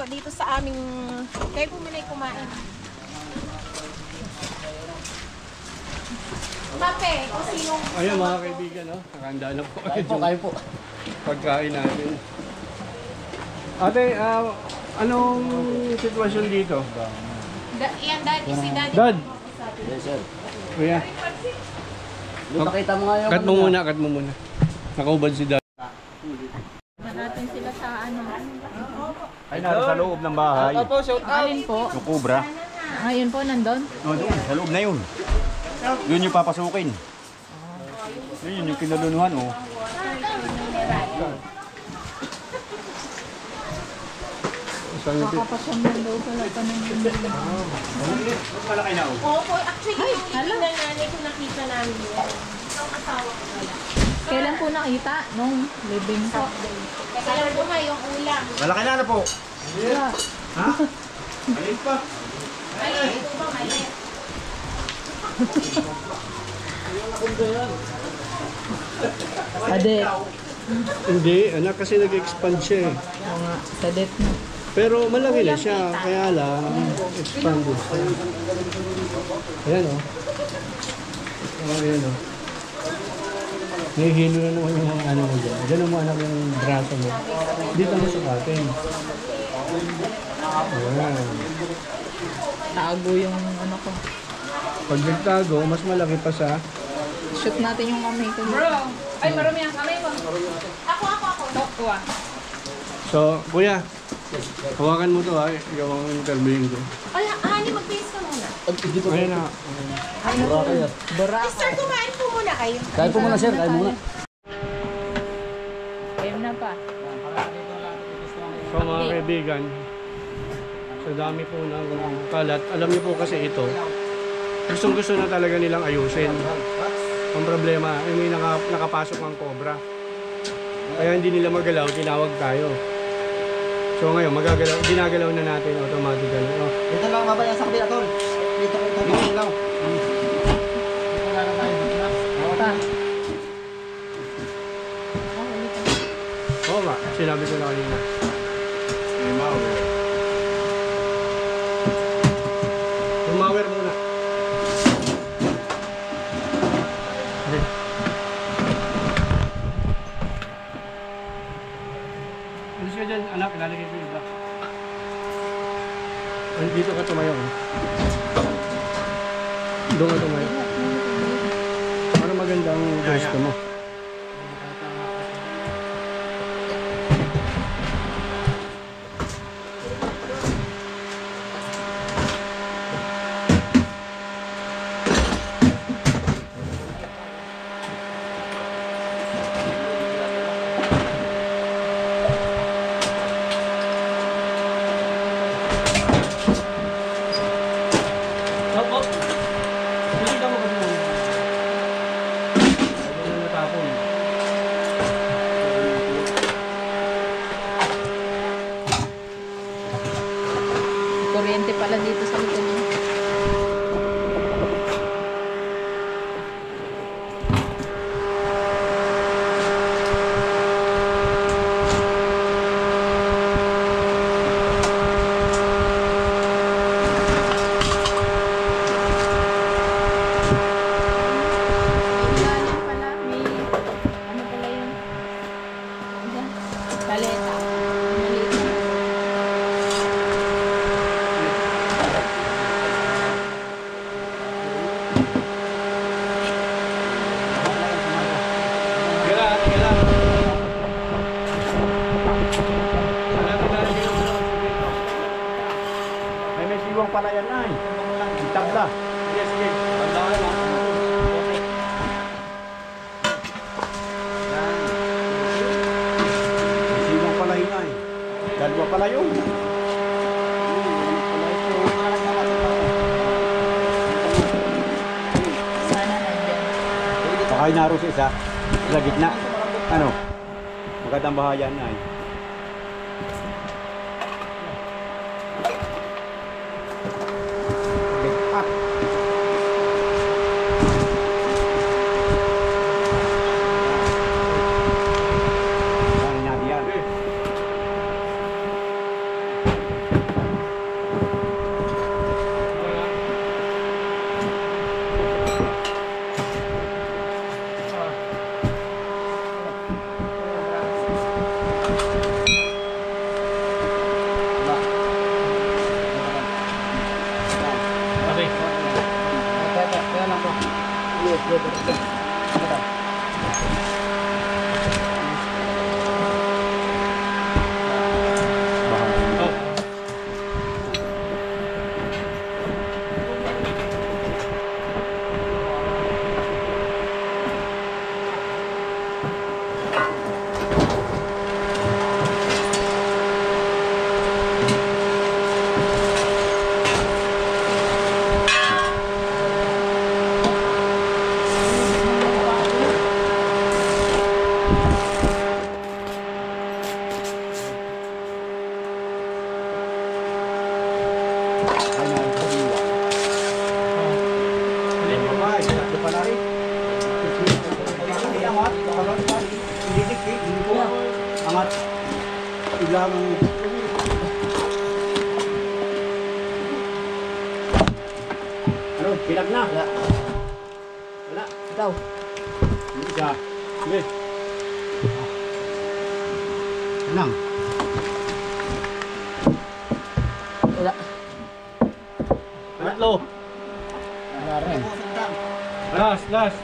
dito sa aming... Kayo po muna kumain. Kape, kung sinong... Ayun mga kaibigan, no? Nakahanda na po. Kayo po. Pagkain natin. Ate, anong sitwasyon dito? Yan, Daddy, si Daddy. Dad! Yes, sir. Kuya, Pakita mo nga yung... cut mo muna. Nakaubad si Dad. Natin sila sa ano. Ay, nasa sa loob ng bahay. Alin po? Yung kubra. Ngayon po, nandun? No, doon, sa loob na yun. Yun yung papasukin. Yun yung kinaluluhan, oh. Kakapasyaman daw pala pa ng Malaki na, oh. Opo, actually, yung nanay ko nakita namin yun. Ang asawa ko wala. Kailan po nakita? Nung living po. Teka lang po nga yung ulam. Malaki na po. Ha? Alin pa? Mali, ito ba mali? Sadet. Hindi, anak kasi nag-expand siya eh. Mga sadet na. Pero malaki na siya, kaya lang expanded siya. Ayan o. Ayan o. Nahihilo na naman yung ano mo dyan. Ganun mo anak yung braso mo. Dito mo sukatin. Ayan. Tago yung ano ko. Pag nagtago, mas malaki pa sa... Shoot natin yung kamay ko. Bro! Ay, marami ang kamay ko. Ako. Dokwa. So, kuya, hawakan mo to ha. Ikaw ang interviewin ko. Ay, honey, mag-face ka muna. Ayan na. Bara. Sister, kumain po muna kayo. Kain po muna, sir. Kain muna. Ayun na pa. So mga kaibigan, sa dami po ng kalat, alam niyo po kasi ito, gustong-gusto na talaga nilang ayusin. Ang problema, yung may nakapasok ang cobra. Kaya hindi nila magalaw, tinawag tayo. So ngayon, ginagalaw na natin automatically. Oh. Dito lang mabaya sa kabila, tol. Dito lang. Oo ba? Sinabi ko na kanina. Tumawer muna. Okay. Alis ka dyan, anak. Ilalagay ko yung iba. Dito ka tumayo. Doon ka tumayo. Para maganda ang gusto mo. Kuryente pala dito sa likod niya. Paleta. Maliit na. May siwang pala yan, ay. Ang tabla. Sige. Bandahan na. May siwang pala yun, ay. Dalawa pala yun. Sana nandyan. Baka yung naroon sa isa. Sa gitna. Ano? Magandang bahayan na, ay. Angat. Ilang. Ano? Pilag na? Wala. Wala. Ikaw. Isa. Sige. Lang. Wala. Tatlo. Wala rin. Last, last.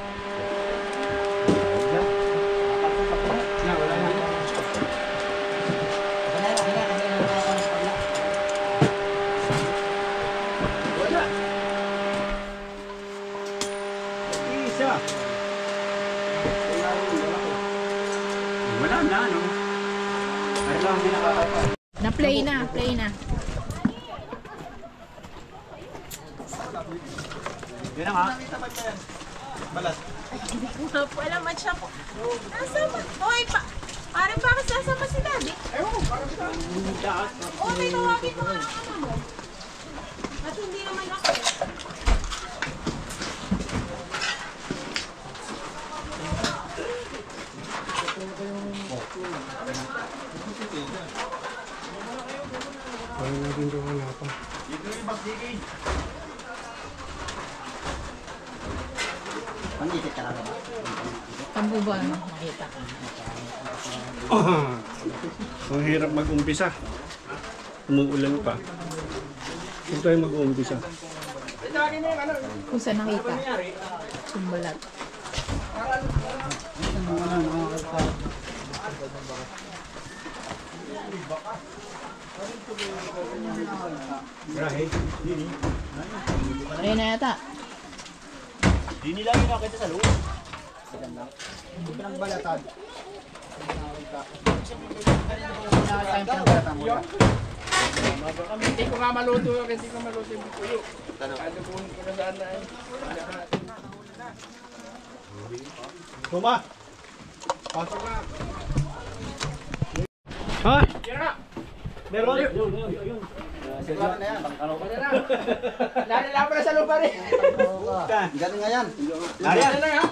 Na, wala na. Wala. Isa. Wala na, no? Ay lang, hindi nakakapa. Na-play na, play na. Yan na nga. Wala man siya po. Nasama. Hoy, parang bakit sasama si Daddy? Okay, tawagin mo nga ang ano mo. At hindi naman ako. Parang natin ito wala pa. Pangikit ka lang ba? Kampo ba ano? Nakita. Ang hirap mag-umpisa. Umuulan pa. Huwag tayo mag-umpisa. Kung saan nakita. Sumbalat. Rahe. Ayun na yata. Di nila yung nakita sa loob. Hindi ko nga maluto, hindi ko maluto yung puyo. Ano ko na saan na eh. Tuma! Pasok na! Ha? Meron? Lalala pa na sa lupa rin. Galing nga yan. Ariyan na nga!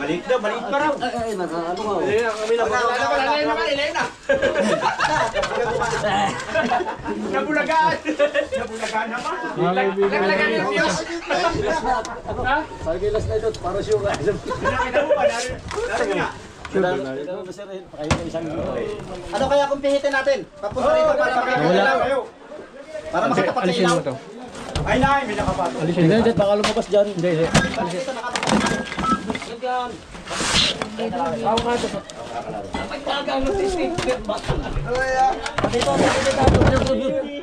Maliit na, maliit pa raw! Ay, ano nga. Ayun, kami na Lalala naman, ilayin na. Nabulagaan. Nabulagaan naman. Nabulagaan yung Diyos. Sabi kayo last night, para siya ka. Nakita mo ba? Narin nga. Ano kaya kung pihitin natin? Papunta rito para makakalaw. Para makatapat sa Alisin ilaw. mo to. Ay, nay, may nakapato. Alisin mo. Hindi, baka lumabas dyan. Hindi.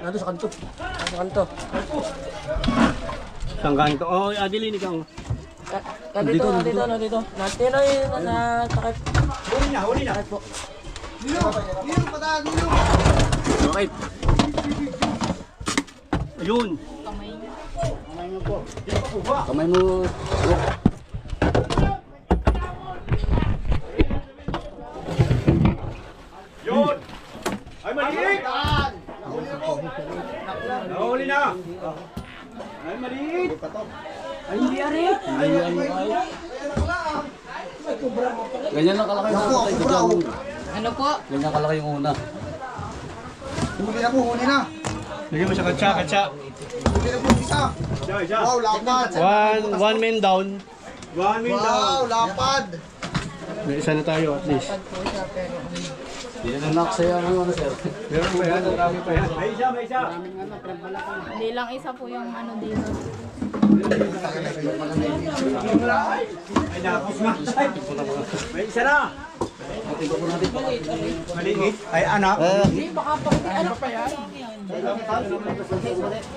Ano sa kanto? Sa kanto. Saan kanto? Oh, Adeline, ikaw. Dito. Natino yung nasakit. Huli na, huli na. Okay. Ayun. Kamay mo. Yun. Ay, maliit. Nahuli na. Ay, maliit. Ganyan lang kalaki yung una. Ano po? Ganyan kalaki yung una. Huli na po, huli na. Lagyan mo sa katsa, katsa. Huli na po isa. Diyan. Wow, lapad. One man down. 1 minute. Wow, lapad. May isa na tayo at least. Anak sa'yo ang ano sir. Meron pa yan, marami pa yan. May isa, may isa. Hindi lang isa po yung ano dito. Ay, nakapos na. May isa na. Maliit. Ay, anak.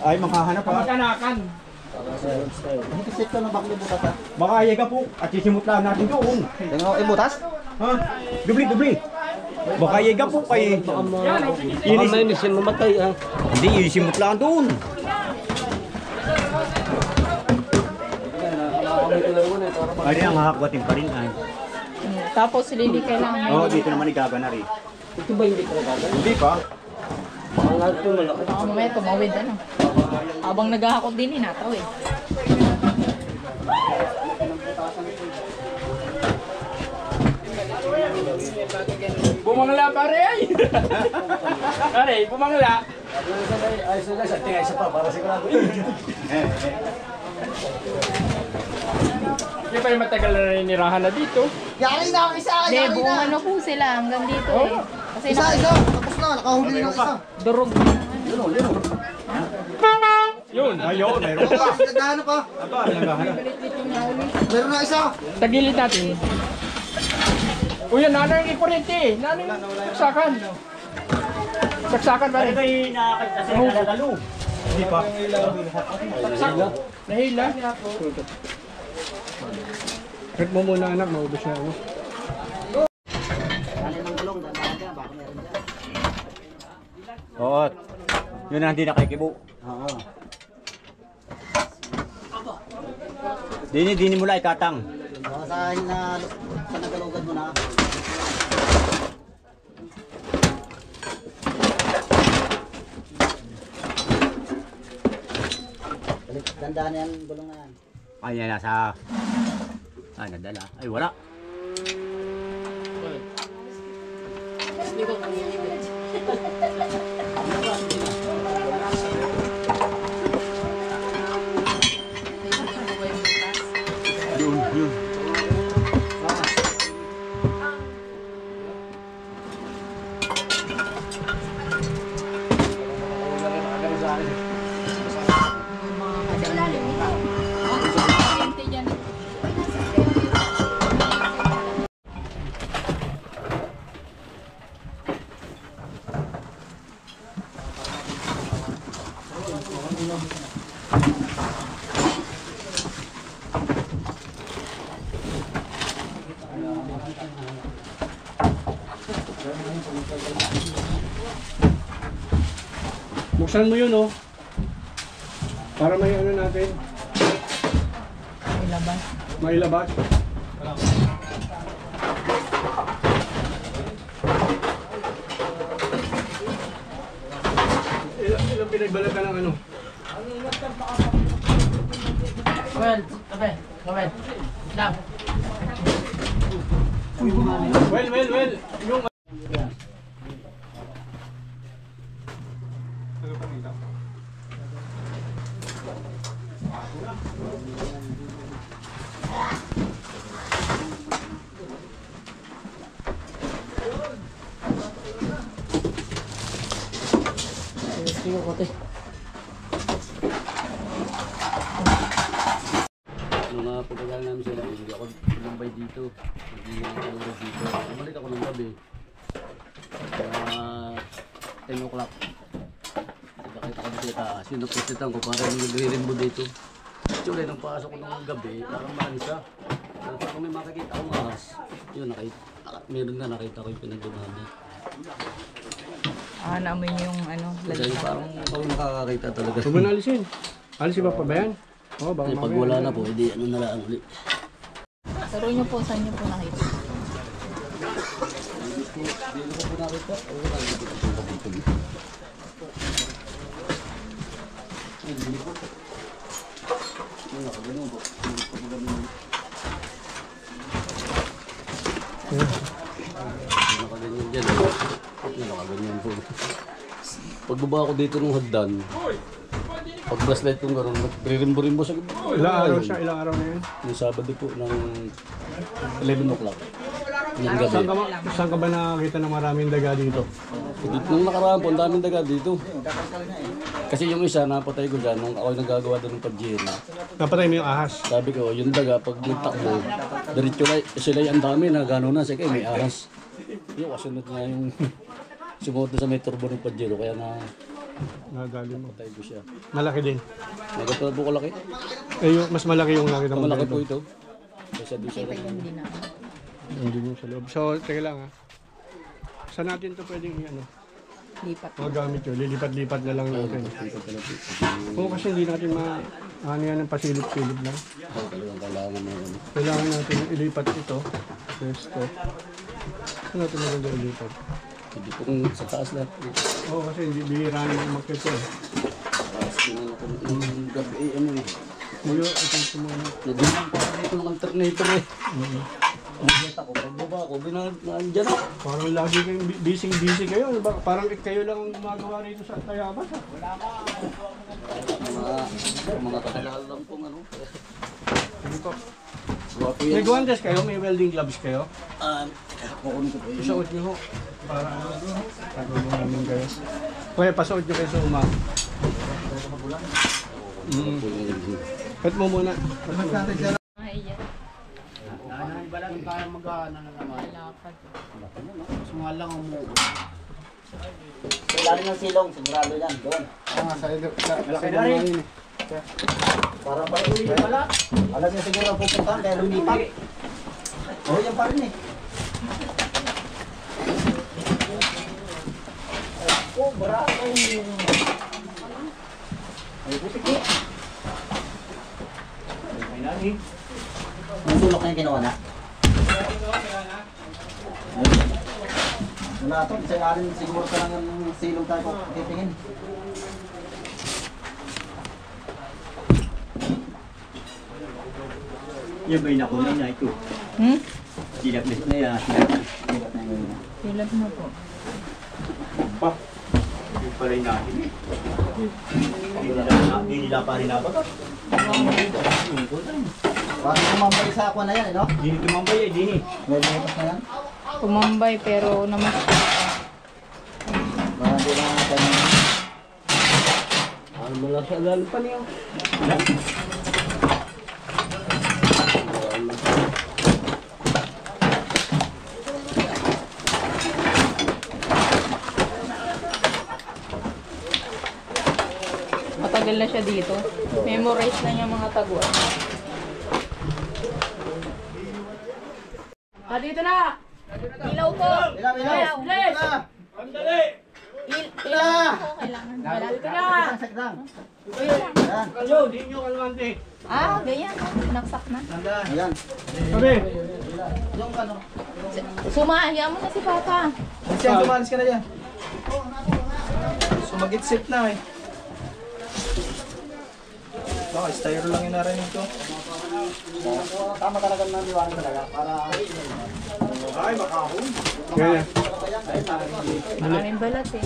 Ay, makahanap pa. Kanakan. Ikisit ko ng bakli butas ha. Baka ayaga po. At sisimutlaan natin doon. Tingnan butas? Ha? Dubli. Baka ayaga po kay... Baka may nisin mamatay ah. Hindi, isimutlaan doon. Ay, di ang hakakwatin pa rin ay. Tapos hindi kailangan. Oo, dito naman igagana rin. Ito ba hindi talaga? Hindi pa. Ang lahat po malaki. Baka mamaya tumawid ano. Habang naghahakot din hinataw eh. Bumangla pare ay. Pare, bumangla. Ay, sa tingay isa pa para sigurado. Hindi pa yung matagal na ninirahan na dito. Yari na ang isa! Hindi, Yari buong na! ano po sila hanggang dito eh. Kasi Isa! Tapos na! Nakahuli na ng isa! durog. Yun. Ayun, mayroon pa. Naghahanap pa! Aba, naghahanap. Meron na isa! Tagilid natin. Uy, nanay yung kuryente. Nanay yung saksakan. Saksakan pare. Ay, nakakita siya naglalalo. Hindi pa. Nahila. Check mo muna anak, maubos na ako. Oo. Yun ang hindi nakikibo. Oo. Dini mo lang ikatang. Baka sa nagalugan mo na. Dandaan yan, bulong na yan. Ay, yan nasa... Ay, nadala. Ay, wala. Yun. Buksan mo yun oh. Para may ano natin, Ilabas. mailabas. Ilang pinagbalatan ng ano? Well, tabi. Well. Lang. Well. Yung Tingnan ko tayo. Nung pagkagal namin sila, hindi ako lumabay dito. Hindi ako lumabay dito. Umalik ako ng gabi. 10 o'clock. Nakita ko dito sa taas. Yung napusitan ko, parang nagre-rembo dito. Actually, nung pasok ko ng gabi, parang malansa. Pero pag may makikita akong ahas, yun, meron nga nakita ko yung pinagdumami. Namin yung ano, Kasi lalaki. parang ako nakakakita talaga. huwag mo na alisin. Alisin ba pa ba yan? Oo, baka Kasi pag mamaya. wala na po, edi ano na lang ulit. Turo nyo po, saan nyo po nakita? Nakaganyan dyan eh. Nakaganyan po. Pagbaba ako dito ng hagdan, pag flashlight kong gano'n, nagre-rimbo-rimbo sa gabi. Ilang araw siya, ilang araw na yun. Yung Sabado po ng 11 o'clock. Ng gabi. Saan ka ba nakakita ng maraming daga dito? Nung nakaraan po, ang daming daga dito. Kasi yung isa, napatay ko dyan nung ako nagagawa doon ng pag-giri. Napatay mo yung ahas. Sabi ko, yung daga, pag nagtakbo, diretso na, sila yung dami na gano'n na, sige, may ahas. Yung kasunod na yung sumuot na sa may turbo ng pag-giro, kaya na Nadali mo. patay ko siya. Malaki din. Magkatulad po ko laki. Eh, yung, mas malaki yung nakita mo. Malaki dito. po ito. Kasi doon siya. Hindi na. Hindi yung sa loob. So, teka lang ha. Saan natin to pwedeng ano? Lipat. Magamit yun. Lilipat-lipat na lang natin. Kung kasi hindi natin ano yan ng pasilip-silip lang. Kailangan mo yun. Kailangan natin ilipat ito. Pwesto. Saan natin maganda ilipat? Hindi po kung sa taas lahat. Oo, kasi hindi bihira naman umakyat ko. Tapos tinanong ko ng gabi, ano eh. Muyo, ito muna. Nadinan pa dito ng alternator eh. Ang ako, pagbaba ako, binandyan ako. Parang lagi kayong busy kayo. Ano ba? Parang kayo lang ang gumagawa rito sa Tayabas. Mga tagal lang pong ano. Sige po. May guantes kayo? May welding gloves kayo? Kukunin ko po yun. Pasuot nyo ho. Para ano? Tago namin kayo. Kaya pasuot nyo kayo sa uma. Cut mo muna. Ay, yan. Iba lang yung kaya mag-ano na naman. Lapad. Sungal lang umuwi. Kailangan ng silong, sigurado yan. Doon. Para pa rin. Alam niya siguro ang pupuntahan kaya lumipat. Oo, yan pa rin eh. Oh, barako yung... Ay, putik eh. Ang sulok na yung kinuha na? Wala ito, isa alin siguro ka lang ng silong tayo kung titingin. Yung ba yung nakulay na ito? Silap na yan. Silap na po. Yung pala yung natin eh. Hindi nila pa rin nabagat. Bakit kumambay sa ako na yan, no? Hindi tumambay eh, dini. May bukas na yan? Tumambay pero naman. Baka hindi na natin. Ano mo lang siya lalo pa niyo? Matagal na siya dito. Memorize na niya mga taguan. Dito na! Ilaw po! Ilaw! Sandali! Ilaw po kailangan. Dito na! Sakdang! Kayo, di nyo kalmante. Ah, ganyan. Sinaksak na. Ayan. Sabi, Yung ano? Sumaya mo na si Papa. Siya, tumalis ka na dyan. Sumagit-sit na eh. Baka styro lang yung narinig ko. Tama talaga ng liwanag talaga para... kaya. Maraming balat eh.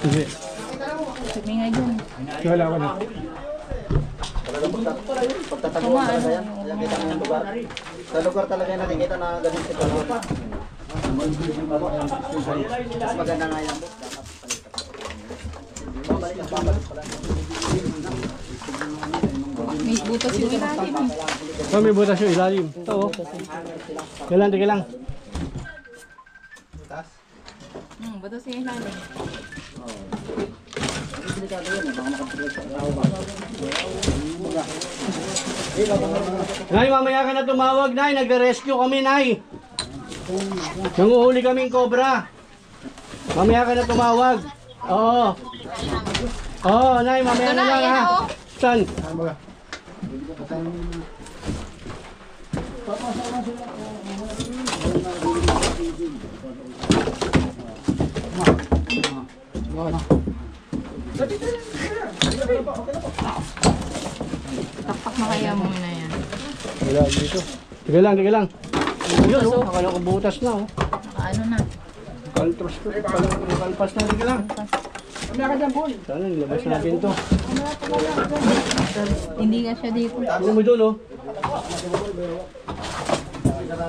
Sige. Sabi nga dyan. Wala ko na. Pagtataguan talaga yan. Kaya kita mo yung lugar. Sa lugar talaga yan nakikita na ganun si Palo. Mas maganda nga yan. May butas yung ilalim eh. So, may butas yung ilalim. Ito oh. Teka lang. Butas yung ilalim. Nay, mamaya ka na tumawag, Nay. Nagre-rescue kami, Nay. Nanguhuli kaming cobra. Mamaya ka na tumawag. Oo. Oo, Nay, mamaya Ito na na, lang yan ha. na oh. Saan? Takpak na kaya muna yan. Wala dito. Tiga lang. Yun, oh. Akala ko butas na, oh. Ano na? Kalpas ko. Kalpas na, tiga lang. Sana, nilabas natin to. Hindi ka siya dito. Ano mo doon, oh. Diyan.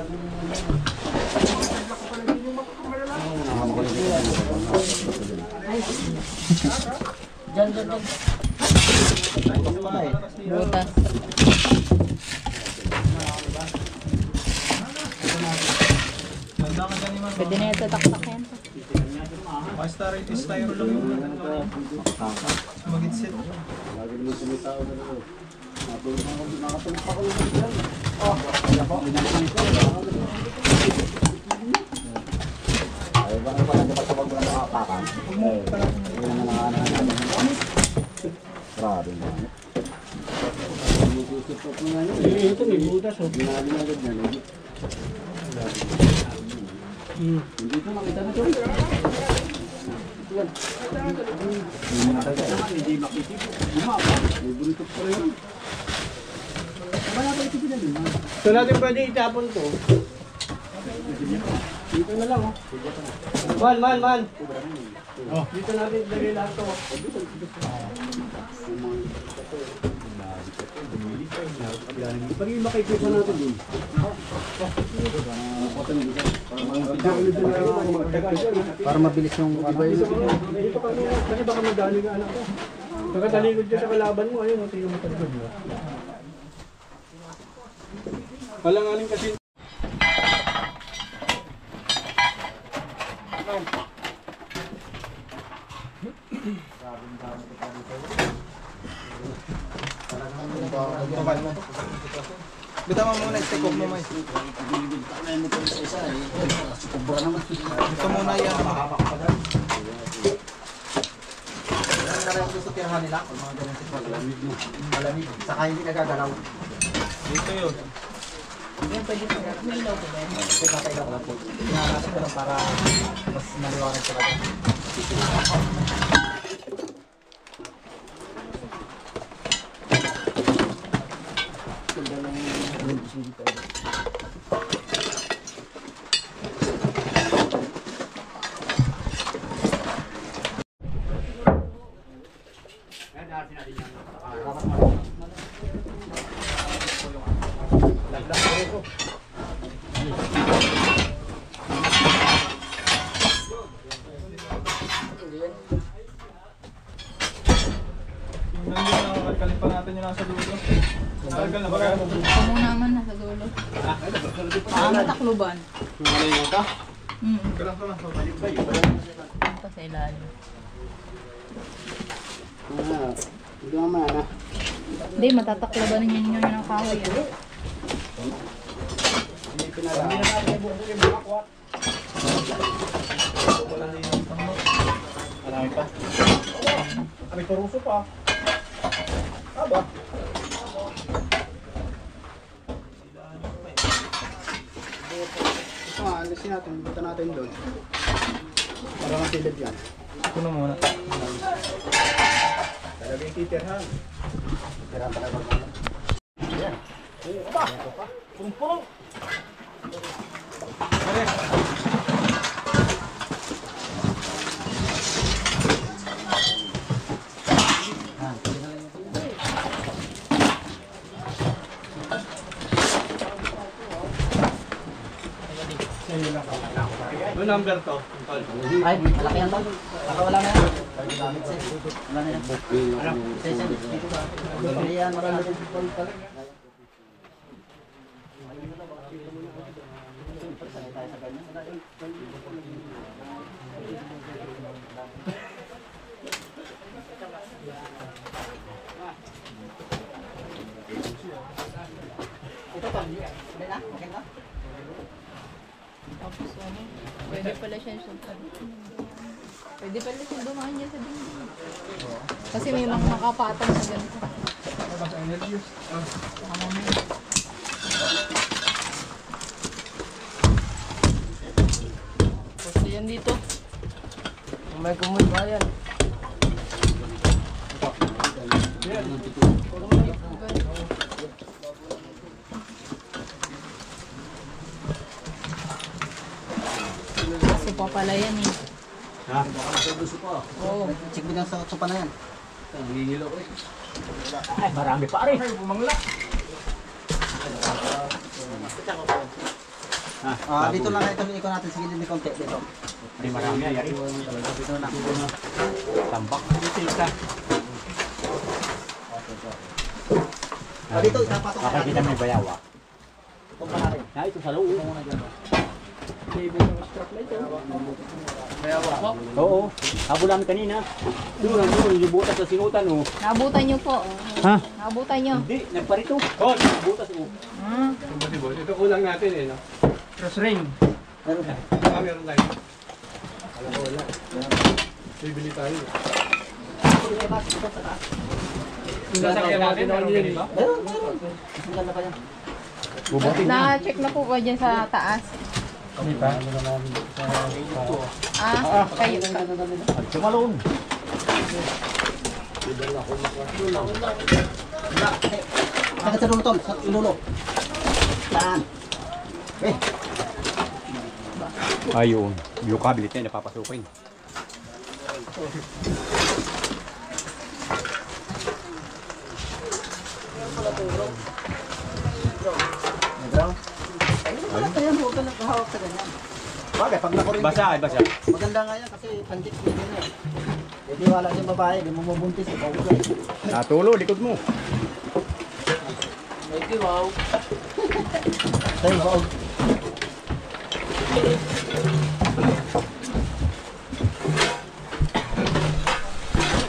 Butas. Pwede na ito taktak yan. Basta rin styro lang yung mag-itsit. Lagi naman tumitao na ito. Nakatulog pa ko naman dyan. Kaya po, binalikan ko. Ay, bakit pa nagdapat sa pagbulang nakakakan? Hindi naman nakakakan. Grabe naman. Ito may butas oh. Ginagad niya. Hindi ito makita na ito. Hindi makikita. May bulutok pa rin. So natin pwede itapon to. Dito na lang oh. Man. Oh, dito natin ilagay lahat to. Pag yung makikita natin din. Para mabilis yung iba yun. Dito ka mo. Kasi baka madali ka anak ko. Baka talikod dyan sa kalaban mo. Ayun, tingnan mo talikod mo. Alang-aling kasi. Bita mo muna, take off mo may. Ito muna yan. Ang karang gusto tirahan nila, kung mga ganun sitwasyon. Malamig. Saka hindi nagagalaw. Dito yun. Yan, pwede sa may ilaw ko ba? Patay ka lang po. Pinanasin ko lang para mas maliwanag sa kanya. Kalipan natin yung nasa dulo. Tagal na ba kaya? Ito mo naman nasa dulo. Takluban. Malayo ka? Kalang ko lang. Ito sa ilalim. Hindi naman na. Hindi, matatakluban ninyo yun ang kahoy. Marami pa. May turuso pa. Aba. Ito nga, alisin natin. Bita natin doon. Para masilid yan. Ito na muna. Talaga yung titirhan. Tirahan talaga. Ayan. Aba! Purong-purong! Ano number to? Ay, malaki yan ba? Baka wala na yan. Wala na yan. Hindi yan, marami. Ito pa, hindi na? Okay na? Tapos ano, pwede pala siya Pwede pala siya dumaan niya sa dingding. Kasi may mga makapatong sa ganito. Gusto yan dito. May kumul ba yan? Kasi pa pala yan eh. Ha? Baka gusto ko. Oo. Check mo lang sa sopa na yan. Nangingilaw ko eh. Ay, marami pa rin. Bumangla. Dito lang ito ikon natin. Sige, hindi konti dito. Hindi marami ay yari. Dito na. Tambak. Dito, itapatok Kapag kita may bayawa. Itong pa natin. Ito sa loob. Oo. Habol namin kanina. Doon, libutas sa sinutan oh. Naabutan nyo po. Ha? Naabutan nyo. Hindi, nagparito. Oh, libutas oh. Boss. Ito kulang natin eh, no? Cross ring. Meron ka. Meron tayo. Alam ko wala. Bibili tayo. Sasakyan natin, meron ka dito? Meron. Ang ganda pa yan. Na-check na po ba dyan sa taas? Kami pa? Kayo. Sumalon. Agad sa dulo tol. Sa dulo. Saan? Ayun. Yung cabinet na napapasukin. Meron. Ayun, huwag ka nakahawak sa ganyan. Bagay, pag nakurin. Basa, ay basa. Maganda nga yan kasi pandit mo din eh. Hindi wala siyang babae, di mo mabuntis. Ikaw ka. Natulo, likod mo. Tayo, baog.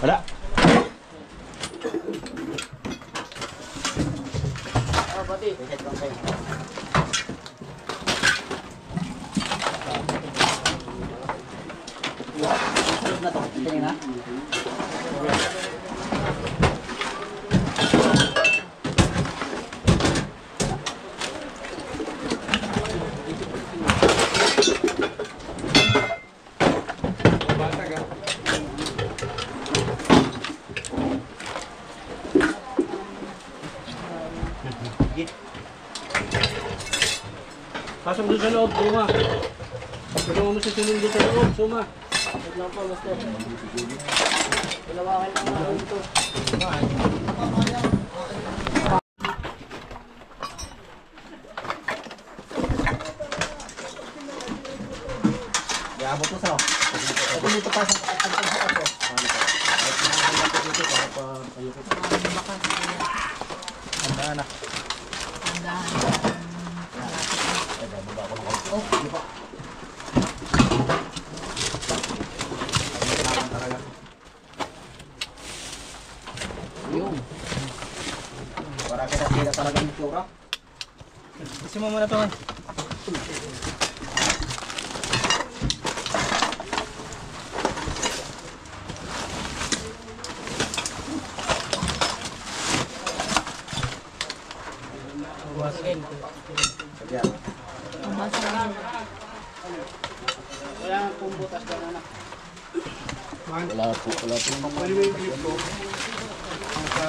Wala. Na to, tingin na. Batag ah. Pasok doon sa loob, Suma. Tulungan mo si Sunil doon sa loob, Suma. Iabot mo sa. Ito dito pa sa ako. Para kita tidak talaga ng itsura. Kasi mo muna ito man. Yan. Wala po. Pwede mo yung clip ko. Ang sa...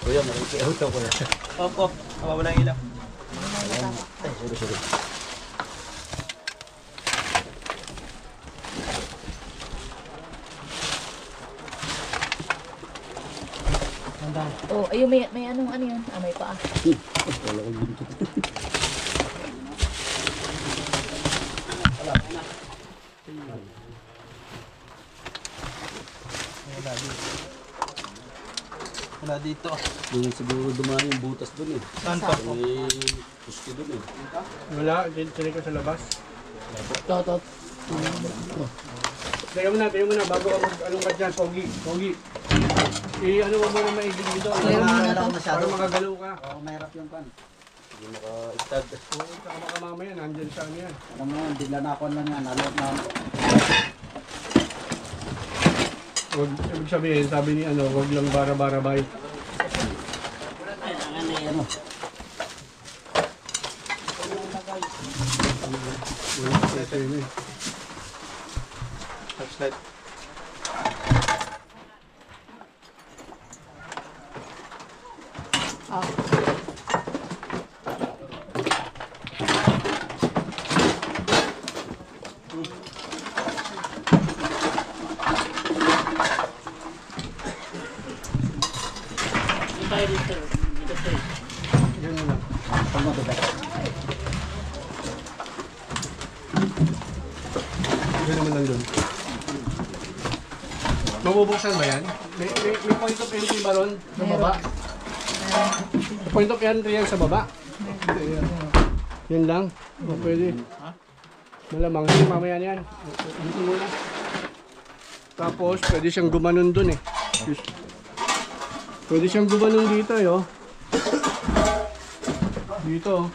Kuya, makikiauto ko yan. Opo, mawawala yung ilaw. Sorry. Oh, ayun, may ano yun? May paa. Wala ko dito. Wala dito. Yung siguro dumaan yung butas dun eh. Saan pa? May puski dun eh. Wala, tinig ko sa labas. Tatat. Tayo mo na, bago ka mag-along ka dyan, Pogi. Ano mo muna maiging dito, para makagalaw ka. Oo, mahirap yung pan. Hindi maka-stad. Oo, saka baka mamaya, nandyan sa ano yan. Alam mo, bigla na ako lang yan. Alot na. Huwag, ibig sabihin, sabi ni huwag lang bara-bara-bay. Ano? Wala sa yun eh. Touchlight. Yan muna. Pag matubay. naman nandun. Mabubuksan ba yan? May point of entry ba ron sa baba? Point of entry yan sa baba? Yan lang? O pwede. Malamang. Hindi, mamaya na yan. Dito muna. Tapos, pwede siyang gumanon dun eh. Pwede siyang gumanon dito eh, oh. Dito.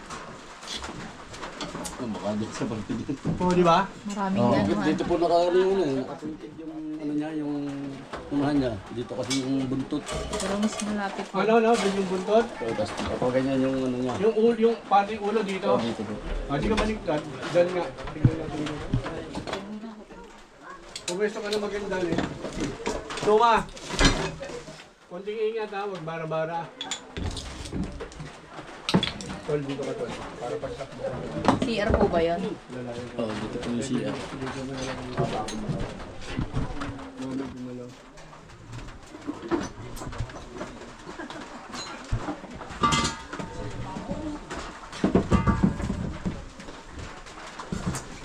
Baka dito sa pagpili. Oh, di ba? Maraming ano. Dito po nakaprinted yung ano niya, yung unahan niya. Dito kasi yung buntot. Pero mas malapit po. Ano, dun yung buntot? So, tapos kapag ganyan yung ano niya. Yung pati ulo dito. Dito po. Ah, di ka maligtad. Diyan nga. Tingnan natin yun. Kung gusto ka na maganda eh. Tuma! Konting ingat ha, wag bara-bara. Tol, dito ka tol. Para pagsak mo. CR po ba yun? Oo, dito po yung siya.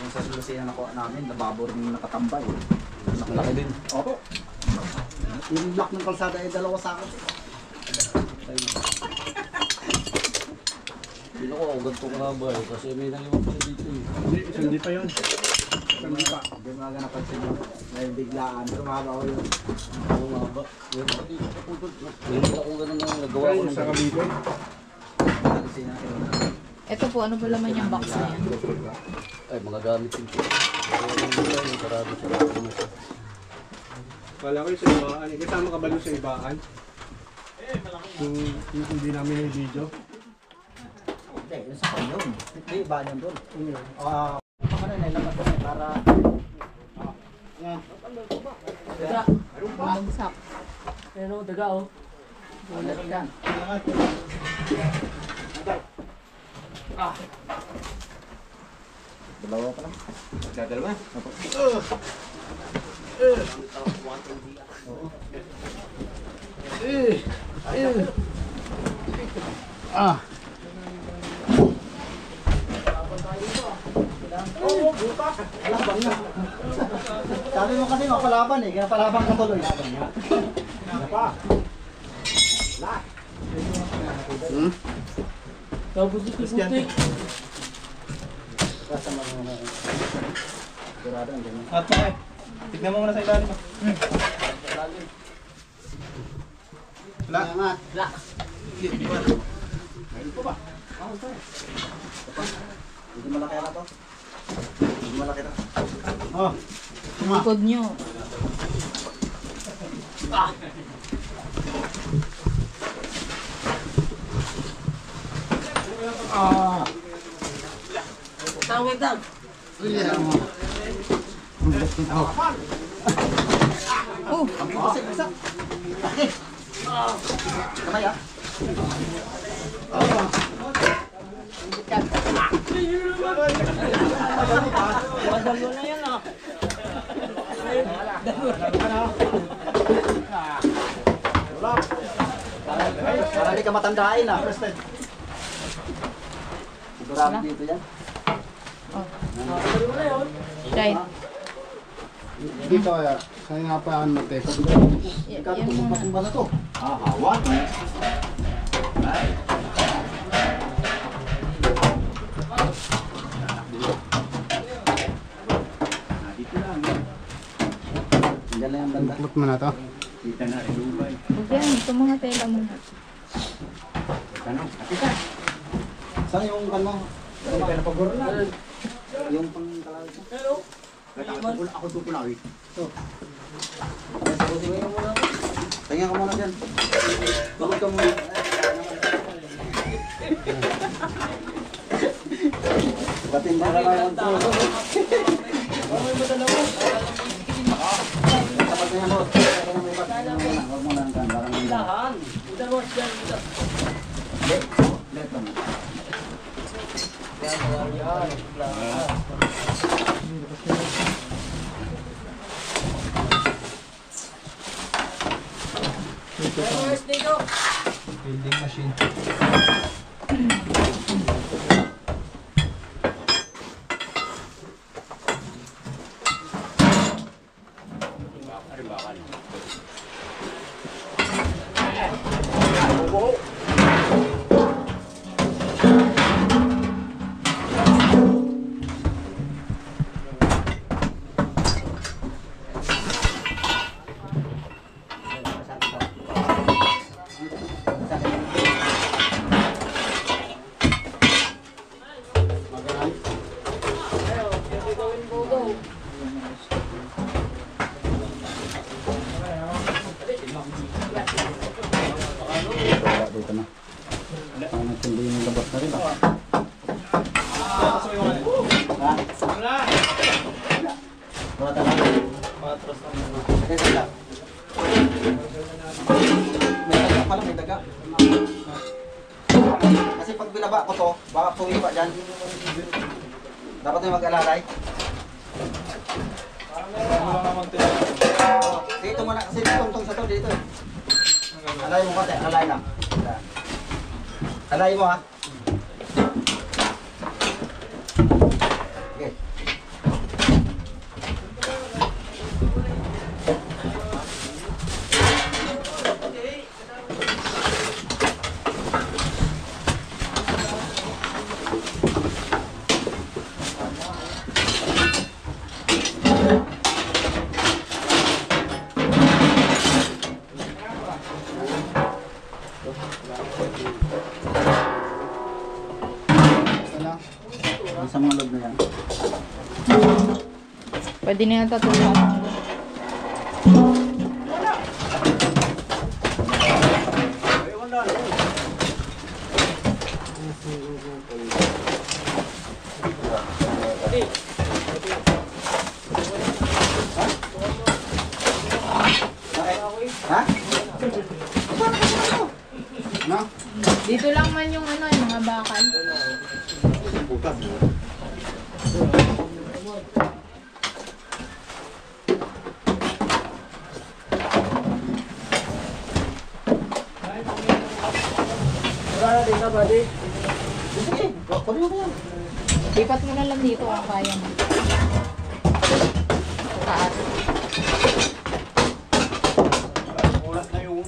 Yung sa sulusihan ako namin, nababor yung nakatambay. Nakalaki din. Opo. Yung block ng kalsada ay dalawa sa akin. Hindi ko ako ganito ka ba eh. Kasi may naiwan pa dito eh. Hindi pa yun. Hindi pa. Hindi mo nga napansin yun. Dahil biglaan, sumaba ko yun. Oo nga ba? Meron pa dito sa putol. Meron ako ganun na nagawa ko ng Sa Cavite. Sulusihan ko yun. Ito po, ano ba laman yung box na yan? Ay, mga gamit din po. Yung sarado siya. Kala ko yung sa ibaan. Kasama ka ba doon sa ibaan? Yung hindi namin yung video. Hindi, yun sa kanyon. Hindi, iba niyan doon. Ano yun? Ano na, ilabas ko para... Bumagsak. Pero, daga oh. Ulit yan. Dalawa pa lang. Dadalawa? Sabi mo kasi mapalaban eh, kaya palaban ka tuloy. Ano pa? Tapos ito puti. Basta mga... Sigurado ang ganyan. At okay. Tignan mo muna sa ilalim. Wala. Hindi malaki na to. Hindi malaki na. Oh. Likod nyo. Tawag lang. Oh, Isa. Laki. Kamay ah. Madalo na yan ah. Para hindi ka matandain ah. Sigurado dito yan. right. Dito kaya, kaya nga pa ang mate. Ikaw, Yan muna. kung ba na to? Hawan. Diyan na yung banda. Put mo na to. Kita na rin Dubai. Huwag yan, ito mga tela muna. Ano? Kita. Saan yung ano? Yung pinapagor na. Yung pang kalawit na. Hello? Ako tupulawit. So. Tingnan ka muna dyan. Bakit ka muna? Batin ba na lang ito? Dapat na yan, boss. Huwag mo lang kan. Parang hindi. Dahan. Ito mo siya. Let lang. Dito. Building machine. Dito na. Nagtindi yung labas na rin. Wala talaga. Matros na muna. May daga. May daga pala, may daga. Kasi pag binaba ko to, baka pumipa dyan. Dapat may mag-alalay. Dito muna kasi tungtong sa to dito eh. Alay mo konti, alay lang. Alay mo ha. Okay. Sa mga loob na yan. Pwede na yung tatulungan. Ha? No? Dito lang man yung ano, yung mga bakal. Bukas. Wala na dito, buddy. Sige, kunin mo yan. Lipat mo na lang dito ang kaya mo. Taas. Ulat na yun.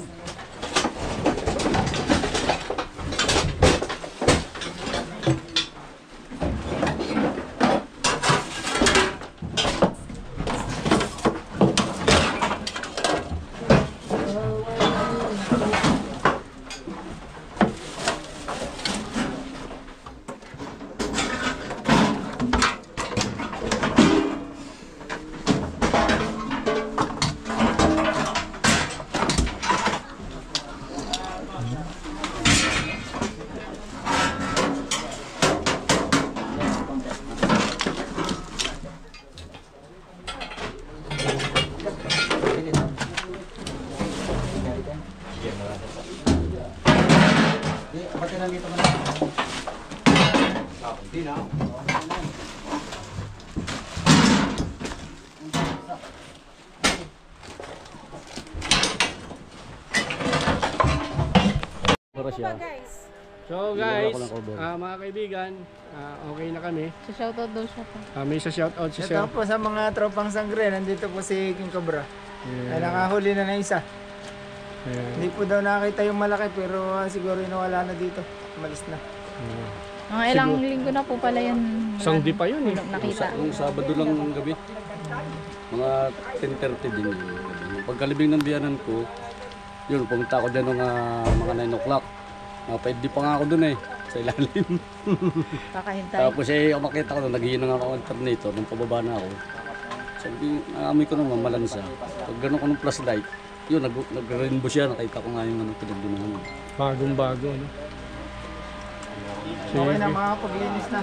Pati lang dito ka na. Hindi na. Para siya. So guys, mga kaibigan, okay na kami. Sa shoutout daw siya pa. May isa shoutout si Sir. Ito po sa mga tropang sangre, nandito po si King Cobra. Ay nakahuli na isa. Hindi po daw nakita yung malaki pero siguro inawala na dito. Malis na. Mga ilang linggo na po pala yan. Isang di pa yun eh. Nakita. Nung Sabado lang ng gabi, mga 10:30 din yung gabi. Pagkalibing ng biyanan ko, yun, pumunta ako dyan ng mga 9 o'clock. Napaiddi pa nga ako dun eh, sa ilalim. Kakahintay. Tapos umakita ko doon, naghihinang ako ng alternator, nung pababa na ako. Sabi, naamoy ko nung mamalansa. Pag gano'n ko ng flashlight, yun, nag-rainbow siya, nakita ko nga yung pinagbinuhan. Bagong-bago. No? Okay na mga paglinis na.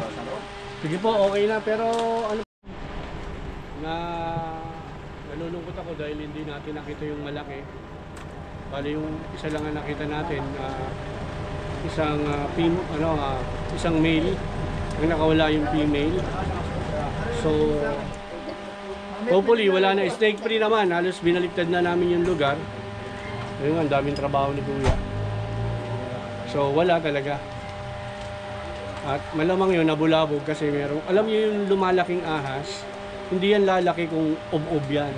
Sige po, okay na. Pero ano, nalulungkot ako dahil hindi natin nakita yung malaki. Bali yung isa lang ang nakita natin, isang male, ang nakawala yung female. So hopefully wala na, snake free naman, halos binaliktad na namin yung lugar. Ayun, ang daming trabaho ni Kuya. So wala talaga. At malamang yun nabulabog kasi meron, alam niyo yung lumalaking ahas, hindi yan lalaki kung ob-ob yan.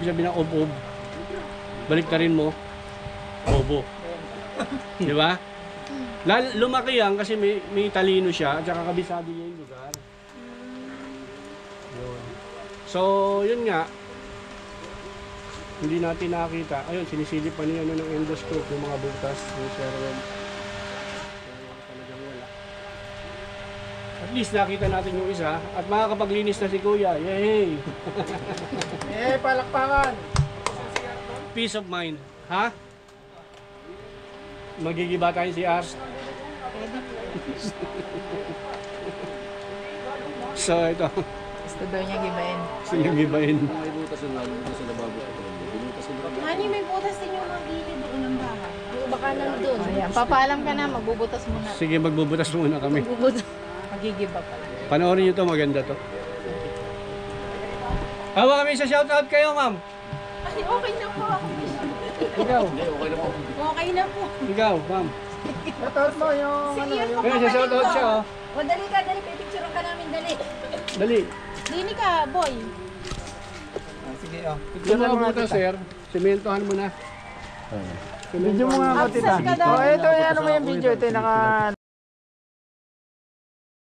Ibig sabihin na ob-ob. baliktarin mo, bobo. Di ba? Lumaki yan kasi may talino siya at saka kabisado niya yung lugar. Yun. So, yun nga. Hindi natin nakita. Ayun, sinisilip pa niya ng endoscope yung mga butas ng serwel. Talagang wala. At least nakita natin yung isa at makakapaglinis na si Kuya. Yay! Palakpakan! Peace of mind. Ha? Magigiba tayo si Ars. So, ito. Gusto daw niya gibain. Gusto niya gibain. May butas yung lalo dito sa lababo. Binutas yung lababo. Mani, may butas din yung mga gilid doon ng bahay. Baka nandun. Ayan, papaalam ka na, magbubutas muna. Sige, magbubutas muna kami. Magbubutas. Magigiba pala. Panoorin nyo to, maganda to. Hawa kami sa shoutout kayo, ma'am. Ay, okay na po ako. Ikaw. Okay na po. Ikaw, ma'am. Shoutout mo yung ano, yung... Kaya sa shoutout siya, oh. O, dali ka, dali. Pipicturean ka namin, dali. Dali. Dini ka, boy. Sige, oh. Picture mo butas, sir. Sementohan mo na. Video mo nga ako, tita. Absent ka daw. Oh, ito, ano mo yung video. Ito yung naka...